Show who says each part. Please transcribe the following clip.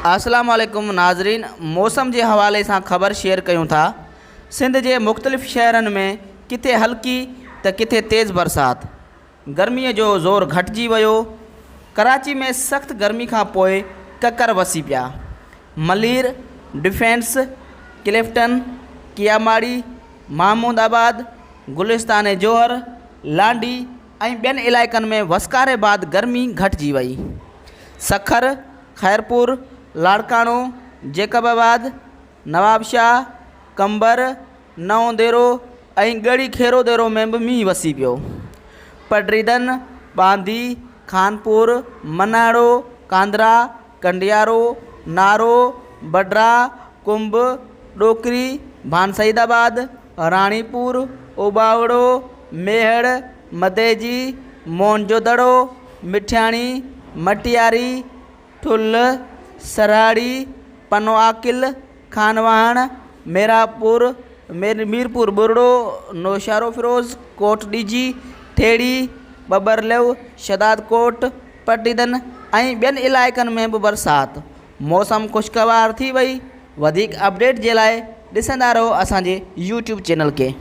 Speaker 1: अस्सलाम वालेकुम नाज़रीन, मौसम के हवाले से ख़बर शेयर कयूं था। सिंध के मुख्तलिफ़ शहरन में किथे हल्की तो किथे तेज़ बरसात। गर्मी जो ज़ोर घटिजी वियो। कराची में सख्त गर्मी का पोइ ककर वसी पिया। मलीर, डिफेंस, क्लिफ्टन, कियामाड़ी, महमूदाबाद, गुलिस्तान जोहर, लांडी ऐं ॿियनि इलाइक़नि में वसकारे बाद गर्मी घटिजी वई। सखर, खैरपुर, लाड़काणो, जेकबाबाद, नवाबशाह, कंबर, नओं देरो ऐं ॻड़ी खेरो देरो में भी मींहुं वसी पियो। पटरीदन, बांदी, खानपुर, मनाड़ो, कांदरा, कंडियारो, नारो, बडरा, कुंभ, डोकरी, भानसईदाबाद, रानीपुर, ओबावड़ो, मेहड़, मदेजी, मोहनजोदड़ो, मिठियाणी, मटियारी, ठुल, सराड़ी, पनो आकिल, खानवाण, मेरापुर, मीरपुर बुरड़ो, नौशारो फिरोज़, कोट डीजी, ठेड़ी, बबरलेव, शदादकोट, पटीदन ऐं ॿियनि इलाइक़नि में भी बरसात। मौसम खुशगवार थी वई। वधिक अपडेट के लिए ॾिसंदा रहो असांजे YouTube चैनल के।